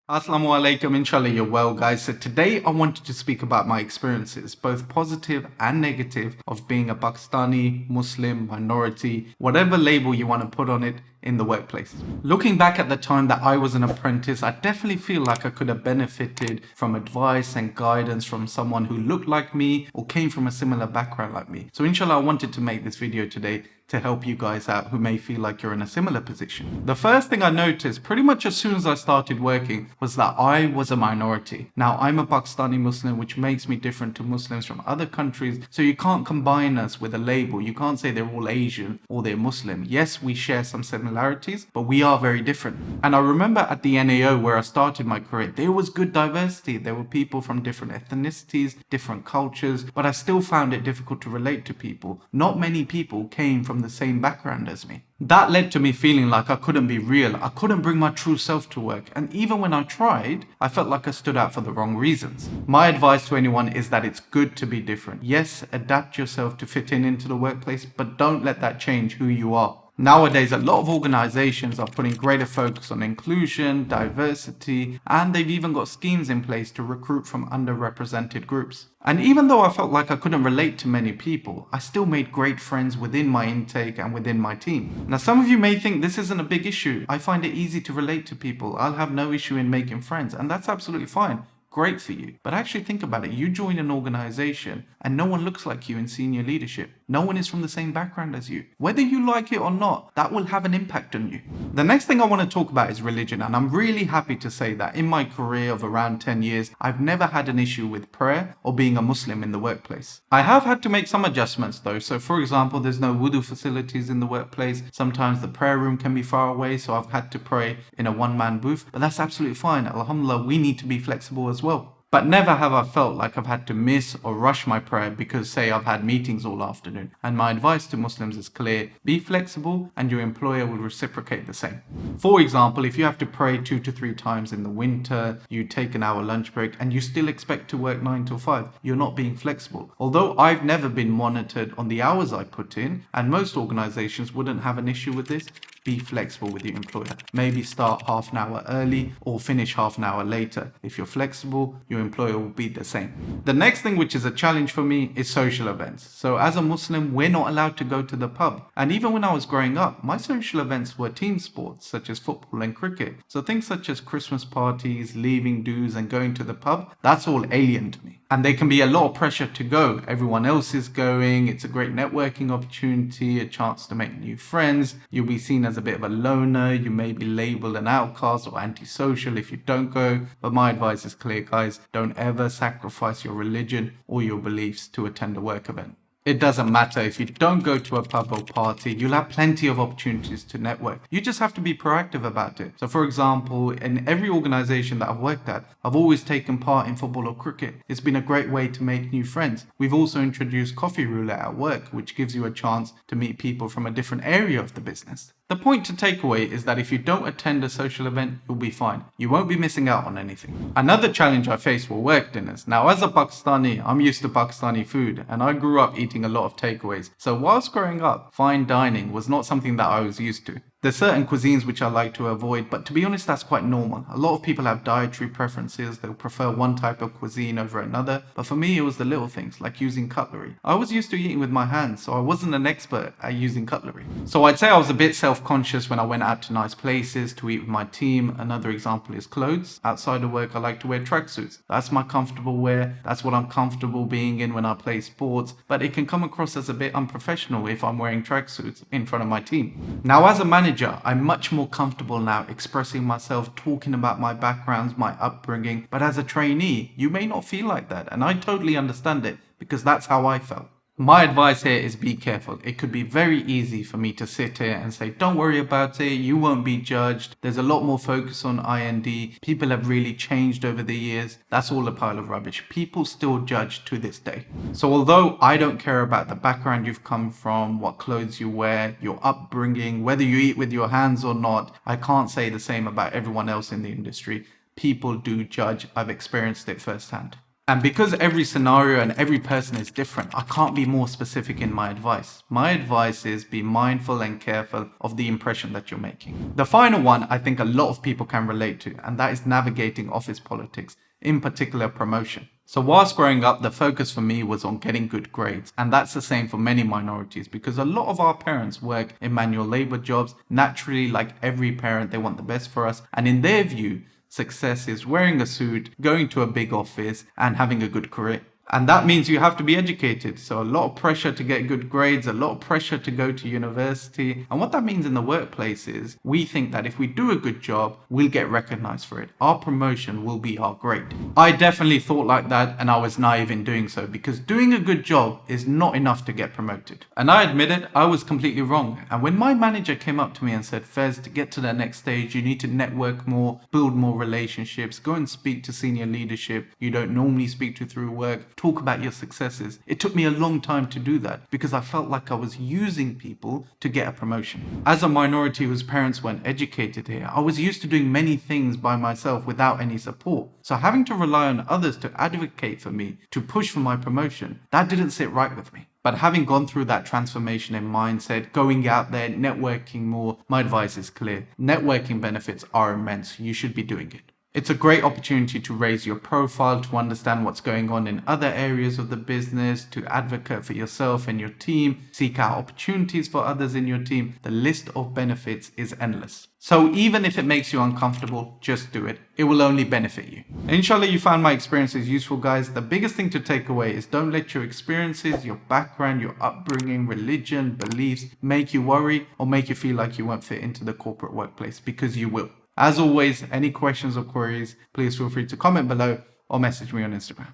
Assalamu alaikum, inshallah you're well guys. So today I wanted to speak about my experiences, both positive and negative, of being a Pakistani, Muslim, minority, whatever label you want to put on it in the workplace. Looking back at the time that I was an apprentice, I definitely feel like I could have benefited from advice and guidance from someone who looked like me or came from a similar background like me. So inshallah I wanted to make this video today to help you guys out who may feel like you're in a similar position. The first thing I noticed pretty much as soon as I started working was that I was a minority. Now I'm a Pakistani Muslim, which makes me different to Muslims from other countries, so you can't combine us with a label. You can't say they're all Asian or they're Muslim. Yes, we share some similarities, but we are very different. And I remember at the NAO where I started my career, there was good diversity. There were people from different ethnicities, different cultures, but I still found it difficult to relate to people. Not many people came from the same background as me. That led to me feeling like I couldn't be real. I couldn't bring my true self to work. And even when I tried, I felt like I stood out for the wrong reasons. My advice to anyone is that it's good to be different. Yes, adapt yourself to fit in into the workplace, but don't let that change who you are. Nowadays, a lot of organizations are putting greater focus on inclusion, diversity, and they've even got schemes in place to recruit from underrepresented groups. And even though I felt like I couldn't relate to many people, I still made great friends within my intake and within my team. Now, some of you may think this isn't a big issue. I find it easy to relate to people. I'll have no issue in making friends, and that's absolutely fine. Great for you. But actually think about it. You join an organization and no one looks like you in senior leadership. No one is from the same background as you. Whether you like it or not, that will have an impact on you. The next thing I want to talk about is religion, and I'm really happy to say that in my career of around 10 years, I've never had an issue with prayer or being a Muslim in the workplace. I have had to make some adjustments though. So for example, there's no wudu facilities in the workplace. Sometimes the prayer room can be far away, so I've had to pray in a one-man booth, but that's absolutely fine. Alhamdulillah, we need to be flexible as well. But never have I felt like I've had to miss or rush my prayer because, say, I've had meetings all afternoon. And my advice to Muslims is clear: be flexible and your employer will reciprocate the same. For example, if you have to pray 2 to 3 times in the winter, you take an hour lunch break and you still expect to work 9 till 5, you're not being flexible. Although I've never been monitored on the hours I put in, and most organizations wouldn't have an issue with this, be flexible with your employer. Maybe start half an hour early or finish half an hour later. If you're flexible, your employer will be the same. The next thing, which is a challenge for me, is social events. So as a Muslim, we're not allowed to go to the pub. And even when I was growing up, my social events were team sports such as football and cricket. So things such as Christmas parties, leaving dues and going to the pub, that's all alien to me. And there can be a lot of pressure to go. Everyone else is going. It's a great networking opportunity, a chance to make new friends. You'll be seen as a bit of a loner. You may be labeled an outcast or antisocial if you don't go. But my advice is clear, guys. Don't ever sacrifice your religion or your beliefs to attend a work event. It doesn't matter if you don't go to a pub or party, you'll have plenty of opportunities to network. You just have to be proactive about it. So for example, in every organization that I've worked at, I've always taken part in football or cricket. It's been a great way to make new friends. We've also introduced coffee roulette at work, which gives you a chance to meet people from a different area of the business. The point to take away is that if you don't attend a social event, you'll be fine. You won't be missing out on anything. Another challenge I faced were work dinners. Now, as a Pakistani, I'm used to Pakistani food, and I grew up eating a lot of takeaways. So whilst growing up, fine dining was not something that I was used to. There's certain cuisines which I like to avoid, but to be honest, that's quite normal. A lot of people have dietary preferences. They'll prefer one type of cuisine over another. But for me, it was the little things, like using cutlery. I was used to eating with my hands, so I wasn't an expert at using cutlery. So I'd say I was a bit self-conscious when I went out to nice places to eat with my team. Another example is clothes. Outside of work, I like to wear tracksuits. That's my comfortable wear. That's what I'm comfortable being in when I play sports. But it can come across as a bit unprofessional if I'm wearing tracksuits in front of my team. Now, as a manager, I'm much more comfortable now expressing myself, talking about my backgrounds, my upbringing. But as a trainee, you may not feel like that. And I totally understand it because that's how I felt. My advice here is be careful. It could be very easy for me to sit here and say, don't worry about it, you won't be judged. There's a lot more focus on IND. People have really changed over the years. That's all a pile of rubbish. People still judge to this day. So although I don't care about the background you've come from, what clothes you wear, your upbringing, whether you eat with your hands or not, I can't say the same about everyone else in the industry. People do judge. I've experienced it firsthand. And because every scenario and every person is different, I can't be more specific in my advice. My advice is be mindful and careful of the impression that you're making. The final one I think a lot of people can relate to, and that is navigating office politics, in particular promotion. So whilst growing up, the focus for me was on getting good grades. And that's the same for many minorities because a lot of our parents work in manual labor jobs. Naturally, like every parent, they want the best for us. And in their view, success is wearing a suit, going to a big office, and having a good career. And that means you have to be educated. So a lot of pressure to get good grades, a lot of pressure to go to university. And what that means in the workplace is we think that if we do a good job, we'll get recognized for it. Our promotion will be our grade. I definitely thought like that, and I was naive in doing so because doing a good job is not enough to get promoted. And I admit it, I was completely wrong. And when my manager came up to me and said, Fez, to get to the next stage, you need to network more, build more relationships, go and speak to senior leadership you don't normally speak to through work, talk about your successes. It took me a long time to do that because I felt like I was using people to get a promotion. As a minority whose parents weren't educated here, I was used to doing many things by myself without any support. So having to rely on others to advocate for me, to push for my promotion, that didn't sit right with me. But having gone through that transformation in mindset, going out there, networking more, my advice is clear. Networking benefits are immense. You should be doing it. It's a great opportunity to raise your profile, to understand what's going on in other areas of the business, to advocate for yourself and your team, seek out opportunities for others in your team. The list of benefits is endless. So even if it makes you uncomfortable, just do it. It will only benefit you. Inshallah, you found my experiences useful, guys. The biggest thing to take away is don't let your experiences, your background, your upbringing, religion, beliefs make you worry or make you feel like you won't fit into the corporate workplace, because you will. As always, any questions or queries, please feel free to comment below or message me on Instagram.